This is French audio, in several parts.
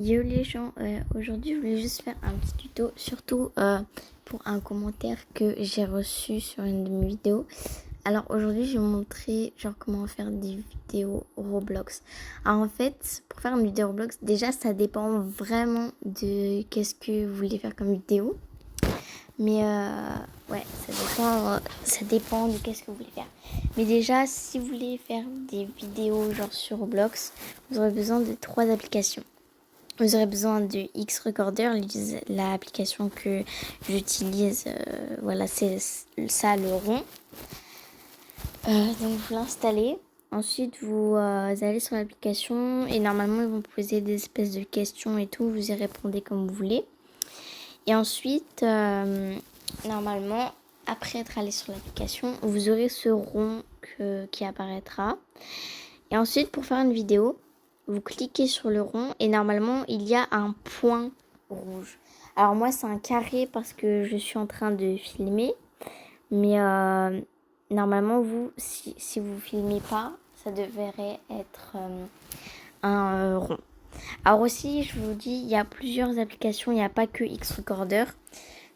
Yo les gens, aujourd'hui je voulais juste faire un petit tuto, surtout pour un commentaire que j'ai reçu sur une de mes vidéos. Alors aujourd'hui je vais vous montrer genre comment faire des vidéos Roblox. Alors en fait, pour faire une vidéo Roblox, déjà ça dépend vraiment de qu'est-ce que vous voulez faire comme vidéo. Mais ouais, ça dépend de qu'est-ce que vous voulez faire. Mais déjà, si vous voulez faire des vidéos genre sur Roblox, vous aurez besoin de 3 applications. Vous aurez besoin de X-Recorder, l'application que j'utilise. Voilà, c'est ça le rond. Donc vous l'installez. Ensuite, vous allez sur l'application et normalement, ils vont vous poser des espèces de questions et tout. Vous y répondez comme vous voulez. Et ensuite, normalement, après être allé sur l'application, vous aurez ce rond qui apparaîtra. Et ensuite, pour faire une vidéo, vous cliquez sur le rond et normalement, il y a un point rouge. Alors moi, c'est un carré parce que je suis en train de filmer. Mais normalement, vous, si vous ne filmez pas, ça devrait être un rond. Alors aussi, je vous dis, il y a plusieurs applications, il n'y a pas que X-Recorder.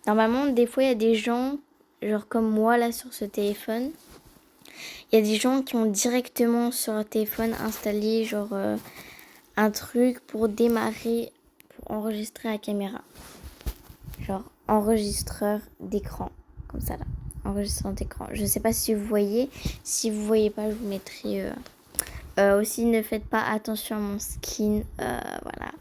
Normalement, des fois, il y a des gens, genre comme moi là sur ce téléphone, il y a des gens qui ont directement sur leur téléphone installé genre un truc pour démarrer, pour enregistrer la caméra. Genre enregistreur d'écran, comme ça là, enregistreur d'écran. Je sais pas si vous voyez, si vous voyez pas, je vous mettrai... aussi, ne faites pas attention à mon skin, voilà.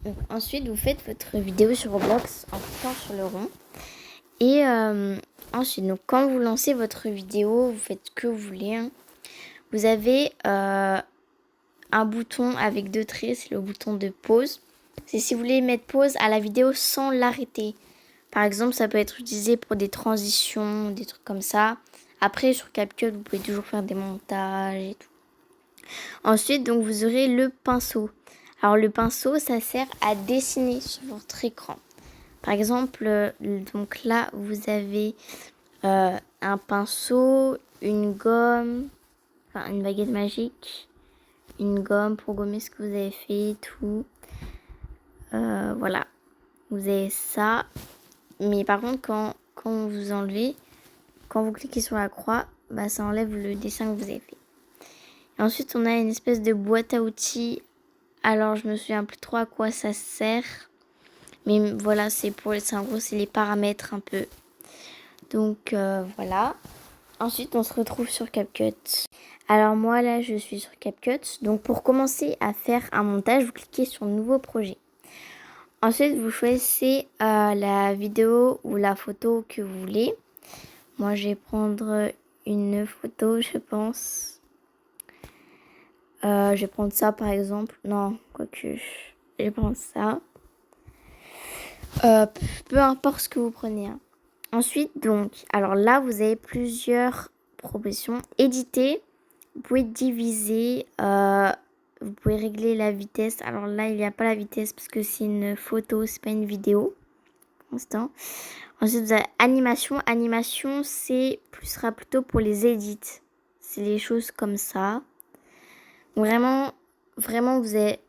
Donc, ensuite, vous faites votre vidéo sur Roblox en cliquant sur le rond. Et ensuite, donc, quand vous lancez votre vidéo, vous faites ce que vous voulez. Hein. Vous avez un bouton avec 2 traits, c'est le bouton de pause. C'est si vous voulez mettre pause à la vidéo sans l'arrêter. Par exemple, ça peut être utilisé pour des transitions, des trucs comme ça. Après, sur CapCut, vous pouvez toujours faire des montages et tout. Ensuite, donc, vous aurez le pinceau. Alors, le pinceau, ça sert à dessiner sur votre écran. Par exemple, donc là, vous avez un pinceau, une gomme, enfin une baguette magique, une gomme pour gommer ce que vous avez fait, tout. Voilà, vous avez ça. Mais par contre, quand vous enlevez, quand vous cliquez sur la croix, bah, ça enlève le dessin que vous avez fait. Et ensuite, on a une espèce de boîte à outils. Alors, je me souviens plus trop à quoi ça sert. Mais voilà, en gros, c'est les paramètres un peu. Donc, voilà. Ensuite, on se retrouve sur CapCut. Alors, moi, là, je suis sur CapCut. Donc, pour commencer à faire un montage, vous cliquez sur Nouveau projet. Ensuite, vous choisissez la vidéo ou la photo que vous voulez. Moi, je vais prendre une photo, je pense. Je vais prendre ça, par exemple. Non, quoique, je vais prendre ça. Peu importe ce que vous prenez. Hein. Ensuite, donc, alors là, vous avez plusieurs propositions. Éditer, vous pouvez diviser, vous pouvez régler la vitesse. Alors là, il n'y a pas la vitesse parce que c'est une photo, c'est pas une vidéo. Pour l'instant. Ensuite, vous avez animation. Animation, sera plutôt pour les edits. C'est les choses comme ça. Vraiment, vraiment, vous avez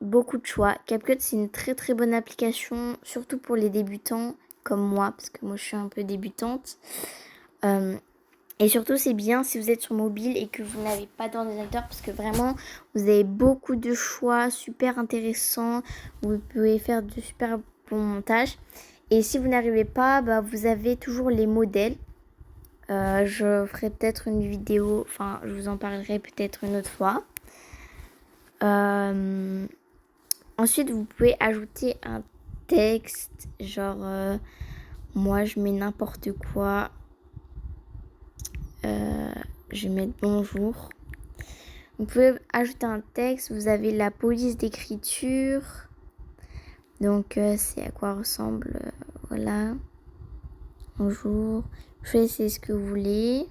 beaucoup de choix. CapCut, c'est une très très bonne application, surtout pour les débutants comme moi, parce que moi je suis un peu débutante. Et surtout, c'est bien si vous êtes sur mobile et que vous n'avez pas d'ordinateur, parce que vraiment, vous avez beaucoup de choix super intéressants. Vous pouvez faire de super bons montages. Et si vous n'arrivez pas, bah, vous avez toujours les modèles. Je ferai peut-être une vidéo, enfin, je vous en parlerai peut-être une autre fois. Ensuite, vous pouvez ajouter un texte, genre, moi, je mets n'importe quoi. Je vais mettre bonjour. Vous pouvez ajouter un texte. Vous avez la police d'écriture. Donc, c'est à quoi ressemble. Voilà. Bonjour. Choisissez ce que vous voulez.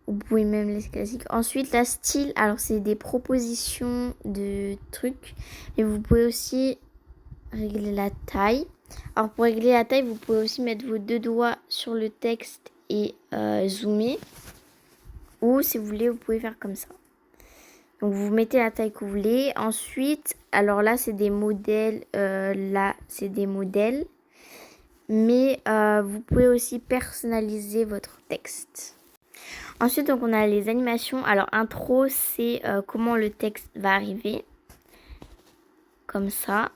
Vous pouvez même laisser classique. Ensuite, la style. Alors, c'est des propositions de trucs. Mais vous pouvez aussi régler la taille. Alors, pour régler la taille, vous pouvez aussi mettre vos 2 doigts sur le texte et zoomer. Ou si vous voulez, vous pouvez faire comme ça. Donc vous mettez la taille que vous voulez. Ensuite, alors là c'est des modèles, mais vous pouvez aussi personnaliser votre texte. Ensuite, donc on a les animations. Alors intro, c'est comment le texte va arriver, comme ça.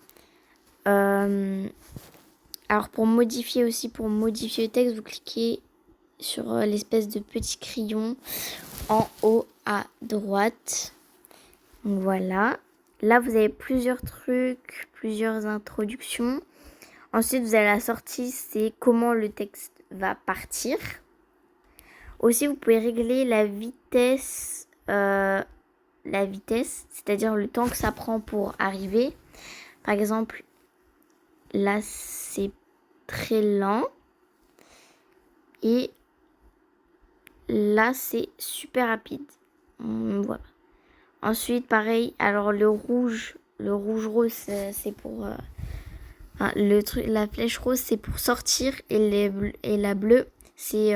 Alors pour modifier le texte, vous cliquez sur l'espèce de petit crayon en haut à droite. Donc voilà. Là, vous avez plusieurs trucs, plusieurs introductions. Ensuite, vous avez la sortie, c'est comment le texte va partir. Aussi, vous pouvez régler la vitesse, c'est-à-dire le temps que ça prend pour arriver. Par exemple, là, c'est très lent. Et là, c'est super rapide. Voilà. Ensuite, pareil, alors le rouge-rose, c'est pour... la flèche rose, c'est pour sortir. Et la bleue, c'est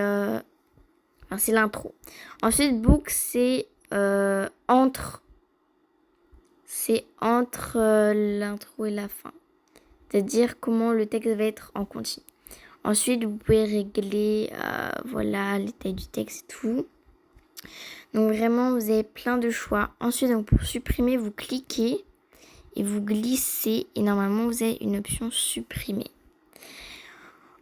l'intro. Ensuite, book, c'est entre l'intro et la fin. C'est-à-dire comment le texte va être en continu. Ensuite, vous pouvez régler voilà, les tailles du texte et tout. Donc vraiment, vous avez plein de choix. Ensuite, donc, pour supprimer, vous cliquez et vous glissez. Et normalement, vous avez une option supprimer.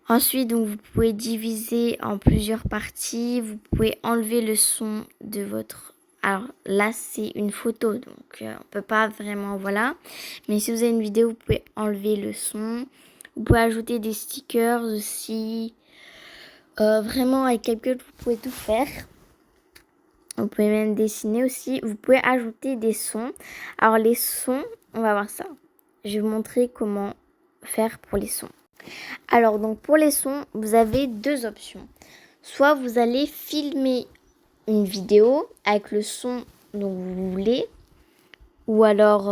Ensuite, donc, vous pouvez diviser en plusieurs parties. Vous pouvez enlever le son de votre... Alors là, c'est une photo, donc on ne peut pas vraiment... Voilà. Mais si vous avez une vidéo, vous pouvez enlever le son. Vous pouvez ajouter des stickers aussi. Vraiment, avec CapCut, vous pouvez tout faire. Vous pouvez même dessiner aussi. Vous pouvez ajouter des sons. Alors les sons, on va voir ça. Je vais vous montrer comment faire pour les sons. Alors donc pour les sons, vous avez deux options. Soit vous allez filmer une vidéo avec le son dont vous voulez. Ou alors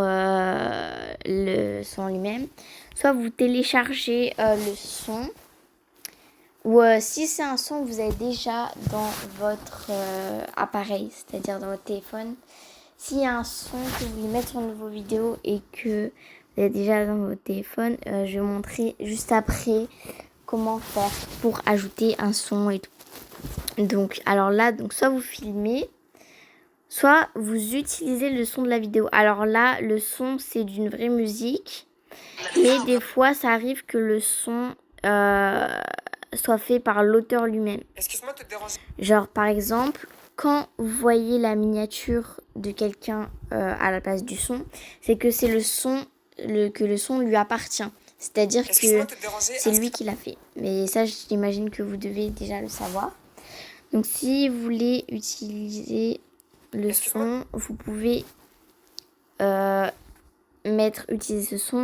le son lui-même. Soit vous téléchargez le son. Ou si c'est un son que vous avez déjà dans votre appareil, c'est-à-dire dans votre téléphone. S'il y a un son que vous voulez mettre sur vos vidéos et que vous avez déjà dans votre téléphone, je vais vous montrer juste après comment faire pour ajouter un son et tout. Donc, alors là, donc soit vous filmez, soit vous utilisez le son de la vidéo. Alors là, le son, c'est d'une vraie musique. Mais des fois, ça arrive que le son soit fait par l'auteur lui-même. Excuse-moi de te déranger. Genre, par exemple, quand vous voyez la miniature de quelqu'un à la place du son, c'est que c'est le son, que le son lui appartient. C'est-à-dire que c'est lui qui l'a fait. Mais ça, j'imagine que vous devez déjà le savoir. Donc, si vous voulez utiliser le son, vous pouvez utiliser ce son